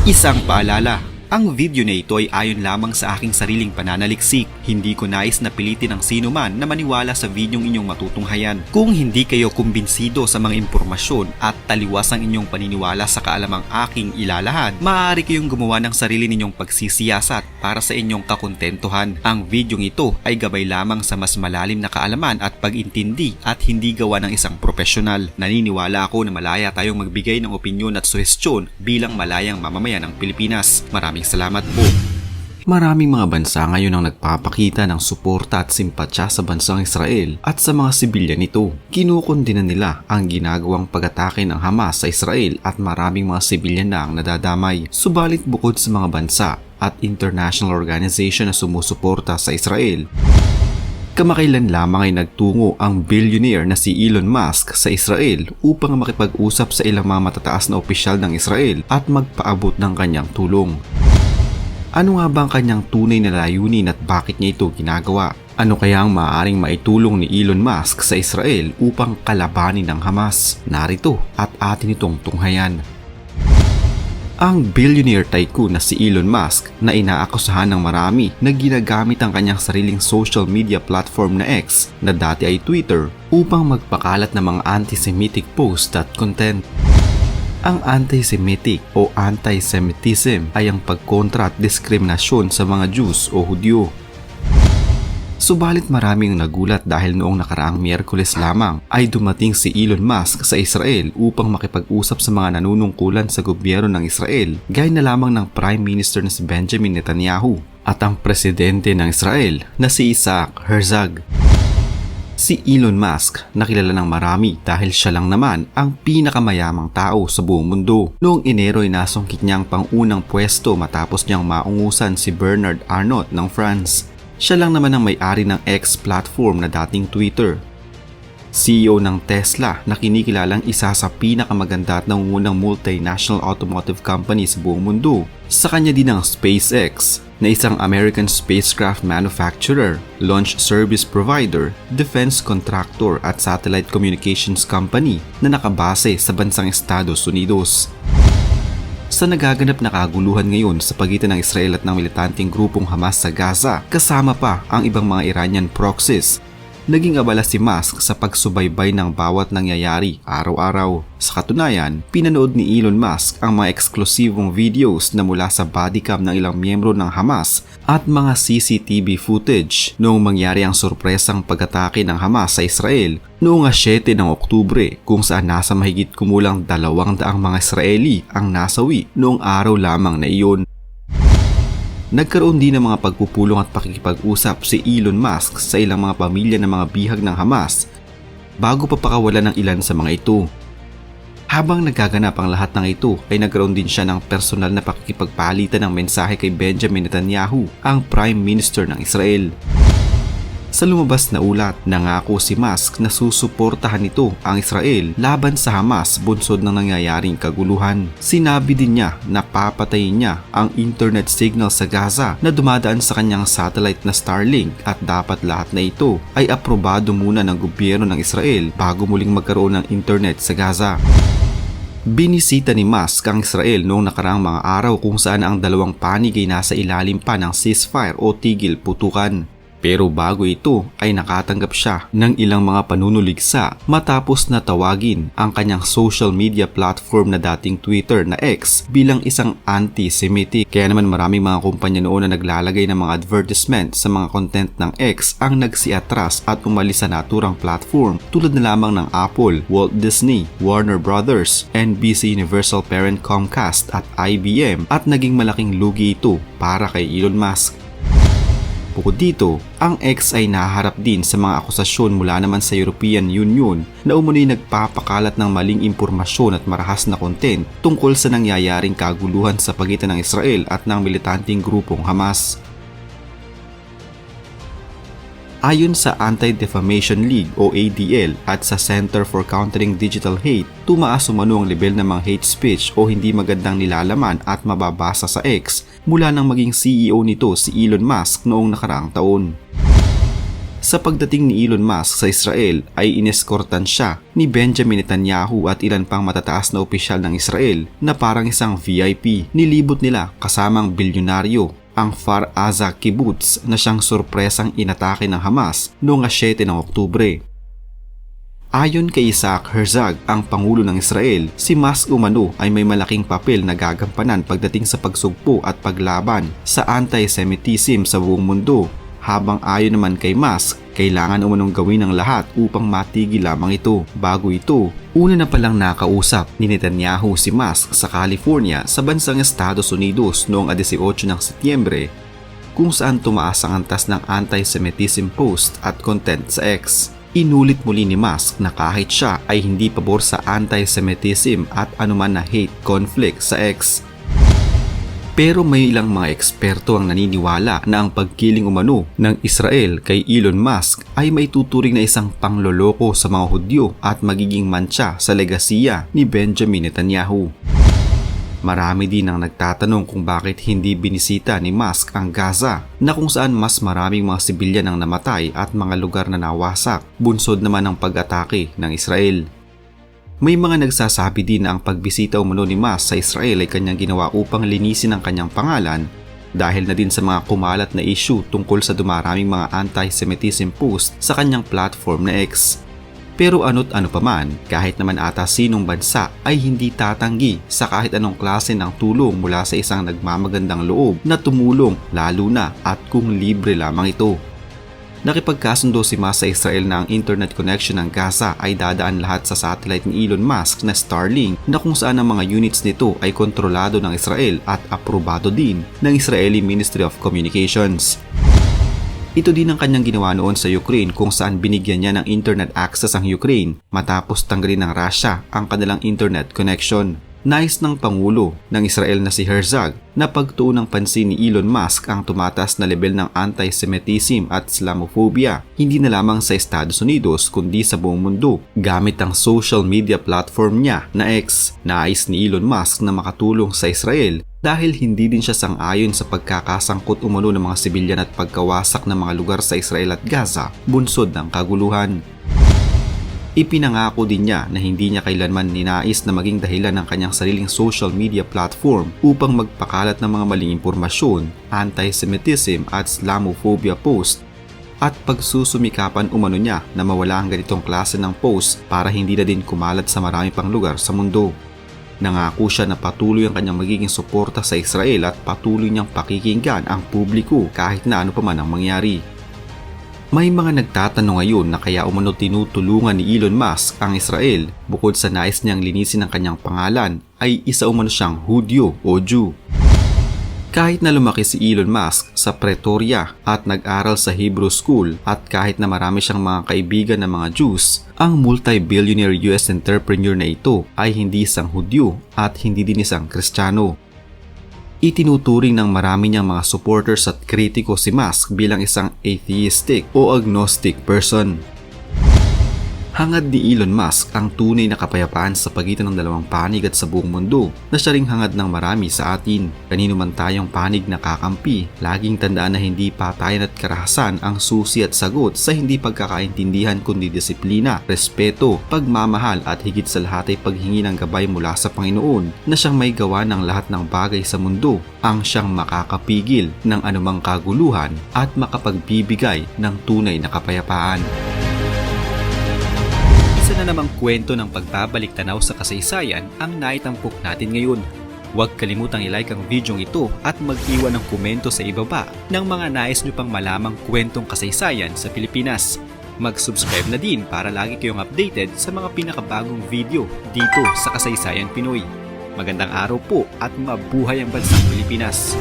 Isang paalala, ang video na ito ay ayon lamang sa aking sariling pananaliksik. Hindi ko nais na pilitin ang sino man na maniwala sa videong inyong matutunghayan. Kung hindi kayo kumbinsido sa mga impormasyon at taliwas ang inyong paniniwala sa kaalamang aking ilalahad, maaari kayong gumawa ng sarili ninyong pagsisiyasat para sa inyong kakontentuhan. Ang videong ito ay gabay lamang sa mas malalim na kaalaman at pag-intindi at hindi gawa ng isang profesional. Naniniwala ako na malaya tayong magbigay ng opinyon at suhestyon bilang malayang mamamayan ng Pilipinas. Maraming salamat po. Maraming mga bansa ngayon ang nagpapakita ng suporta at simpatya sa bansang Israel at sa mga sibilyan nito. Kinukondina nila ang ginagawang pag-atake ng Hamas sa Israel at maraming mga sibilyan na ang nadadamay. Subalit bukod sa mga bansa at international organization na sumusuporta sa Israel, kamakailan lamang ay nagtungo ang billionaire na si Elon Musk sa Israel upang makipag-usap sa ilang mga matataas na opisyal ng Israel at magpaabot ng kanyang tulong. Ano nga ba ang kanyang tunay na layunin at bakit niya ito ginagawa? Ano kaya ang maaaring maitulong ni Elon Musk sa Israel upang kalabanin ng Hamas? Narito at atin itong tunghayan. Ang billionaire tycoon na si Elon Musk na inaakusahan ng marami na ginagamit ang kanyang sariling social media platform na X na dati ay Twitter upang magpakalat ng mga anti-Semitic posts at content. Ang anti-Semitic o anti-Semitism ay ang pagkontra at diskriminasyon sa mga Jews o Hudyo. Subalit maraming nagulat dahil noong nakaraang Miyerkules lamang ay dumating si Elon Musk sa Israel upang makipag-usap sa mga nanunungkulan sa gobyerno ng Israel, gaya na lamang ng Prime Minister na si Benjamin Netanyahu at ang Presidente ng Israel na si Isaac Herzog. Si Elon Musk nakilala ng marami dahil siya lang naman ang pinakamayamang tao sa buong mundo. Noong Enero ay nasungkit niya ang pangunang pwesto matapos niyang maungusan si Bernard Arnault ng France. Siya lang naman ang may-ari ng X platform na dating Twitter. CEO ng Tesla na kinikilalang isa sa pinakamaganda at nangungunang multinational automotive company sa buong mundo. Sa kanya din ang SpaceX na isang American spacecraft manufacturer, launch service provider, defense contractor at satellite communications company na nakabase sa bansang Estados Unidos. Sa nagaganap na kaguluhan ngayon sa pagitan ng Israel at ng militanteng grupong Hamas sa Gaza, kasama pa ang ibang mga Iranian proxies, naging abala si Musk sa pagsubaybay ng bawat nangyayari araw-araw. Sa katunayan, pinanood ni Elon Musk ang mga eksklusibong videos na mula sa bodycam ng ilang miyembro ng Hamas at mga CCTV footage noong mangyari ang sorpresang pag-atake ng Hamas sa Israel noong 7 ng Oktubre, kung saan nasa mahigit kumulang 200 mga Israeli ang nasawi noong araw lamang na iyon. Nagkaroon din ng mga pagpupulong at pakikipag-usap si Elon Musk sa ilang mga pamilya ng mga bihag ng Hamas bago pa pakawalan ng ilan sa mga ito. Habang nagaganap ang lahat ng ito ay nagkaroon din siya ng personal na pakikipagpalitan ng mensahe kay Benjamin Netanyahu, ang Prime Minister ng Israel. Sa lumabas na ulat, nangako si Musk na susuportahan nito ang Israel laban sa Hamas bunsod ng nangyayaring kaguluhan. Sinabi din niya na papatayin niya ang internet signal sa Gaza na dumadaan sa kanyang satellite na Starlink at dapat lahat na ito ay aprobado muna ng gobyerno ng Israel bago muling magkaroon ng internet sa Gaza. Binisita ni Musk ang Israel noong nakaraang mga araw kung saan ang dalawang panig ay nasa ilalim pa ng ceasefire o tigil putukan. Pero bago ito ay nakatanggap siya ng ilang mga panunuligsa matapos na tawagin ang kanyang social media platform na dating Twitter na X bilang isang anti-Semitic. Kaya naman maraming mga kumpanya noon na naglalagay ng mga advertisement sa mga content ng X ang nagsiatras at umalis sa naturang platform tulad na lamang ng Apple, Walt Disney, Warner Brothers, NBC Universal Parent Comcast at IBM, at naging malaking lugi ito para kay Elon Musk. Bukod dito, ang X ay naharap din sa mga akusasyon mula naman sa European Union na umunoy nagpapakalat ng maling impormasyon at marahas na content tungkol sa nangyayaring kaguluhan sa pagitan ng Israel at ng militanteng grupong Hamas. Ayon sa Anti-Defamation League o ADL at sa Center for Countering Digital Hate, tumaas umano ang level ng mga hate speech o hindi magandang nilalaman at mababasa sa X mula nang maging CEO nito si Elon Musk noong nakaraang taon. Sa pagdating ni Elon Musk sa Israel ay ineskortan siya ni Benjamin Netanyahu at ilan pang matataas na opisyal ng Israel na parang isang VIP. Nilibot nila kasamang bilyonaryo ang Kfar Aza Kibbutz na siyang sorpresang inatake ng Hamas noong 7 ng Oktubre. Ayon kay Isaac Herzog, ang Pangulo ng Israel, si Musk umano ay may malaking papel na gagampanan pagdating sa pagsugpo at paglaban sa anti-Semitism sa buong mundo. Habang ayon naman kay Musk, kailangan umanong gawin ang lahat upang matigil lamang ito. Bago ito, una na palang nakausap ni Netanyahu si Musk sa California sa bansang Estados Unidos noong 18 ng Setyembre, kung saan tumaas ang antas ng anti-Semitism post at content sa X. Inulit muli ni Musk na kahit siya ay hindi pabor sa anti-Semitism at anuman na hate conflict sa X. Pero may ilang mga eksperto ang naniniwala na ang pagkiling umano ng Israel kay Elon Musk ay may tuturing na isang pangloloko sa mga Hudyo at magiging mantsa sa legasiya ni Benjamin Netanyahu. Marami din ang nagtatanong kung bakit hindi binisita ni Musk ang Gaza na kung saan mas maraming mga sibilyan ang namatay at mga lugar na nawasak, bunsod naman ng pag-atake ng Israel. May mga nagsasabi din na ang pagbisita umano ni Musk sa Israel ay kanyang ginawa upang linisin ang kanyang pangalan dahil na din sa mga kumalat na issue tungkol sa dumaraming mga anti-Semitism post sa kanyang platform na X. Pero ano't ano pa man, kahit naman ata sinong bansa ay hindi tatanggi sa kahit anong klase ng tulong mula sa isang nagmamagandang loob na tumulong lalo na at kung libre lamang ito. Nakipagkasundo si Musk sa Israel na ang internet connection ng Gaza ay dadaan lahat sa satellite ni Elon Musk na Starlink na kung saan ang mga units nito ay kontrolado ng Israel at aprobado din ng Israeli Ministry of Communications. Ito din ang kanyang ginawa noon sa Ukraine kung saan binigyan niya ng internet access ang Ukraine matapos tanggalin ng Russia ang kanilang internet connection. Nais ng Pangulo ng Israel na si Herzog na pagtuon ng pansin ni Elon Musk ang tumataas na level ng anti-Semitism at Islamophobia hindi na lamang sa Estados Unidos kundi sa buong mundo gamit ang social media platform niya na X. Nais ni Elon Musk na makatulong sa Israel dahil hindi din siya sang-ayon sa pagkakasangkot umano ng mga sibilyan at pagkawasak ng mga lugar sa Israel at Gaza bunsod ng kaguluhan. Ipinangako din niya na hindi niya kailanman ninais na maging dahilan ng kanyang sariling social media platform upang magpakalat ng mga maling impormasyon, anti-Semitism at Islamophobia post at pagsusumikapan umano niya na mawala ang ganitong klase ng post para hindi na din kumalat sa marami pang lugar sa mundo. Nangako siya na patuloy ang kanyang magiging suporta sa Israel at patuloy niyang pakikinggan ang publiko kahit na ano pa man ang mangyari. May mga nagtatanong ngayon na kaya umano tinutulungan ni Elon Musk ang Israel bukod sa nais niyang linisin ang kanyang pangalan ay isa umano siyang Hudyo o Jew. Kahit na lumaki si Elon Musk sa Pretoria at nag-aral sa Hebrew School at kahit na marami siyang mga kaibigan na mga Jews, ang multi-billionaire US entrepreneur na ito ay hindi isang Hudyo at hindi din isang Kristiyano. Itinuturing ng marami niyang mga supporters at kritiko si Musk bilang isang atheistic o agnostic person. Hangad ni Elon Musk ang tunay na kapayapaan sa pagitan ng dalawang panig at sa buong mundo na siya ring hangad ng marami sa atin. Kanino man tayong panig na kakampi, laging tandaan na hindi patayan at karahasan ang susi at sagot sa hindi pagkakaintindihan kundi disiplina, respeto, pagmamahal at higit sa lahat ay paghingi ng gabay mula sa Panginoon na siyang may gawa ng lahat ng bagay sa mundo, ang siyang makakapigil ng anumang kaguluhan at makapagbibigay ng tunay na kapayapaan. Isa na namang kwento ng pagbabalik tanaw sa kasaysayan ang naitampok natin ngayon. Huwag kalimutang i-like ang video ito at mag-iwan ng komento sa ibaba ng mga nais nyo pang malamang kwentong kasaysayan sa Pilipinas. Mag-subscribe na din para lagi kayong updated sa mga pinakabagong video dito sa Kasaysayan Pinoy. Magandang araw po at mabuhay ang bansang Pilipinas!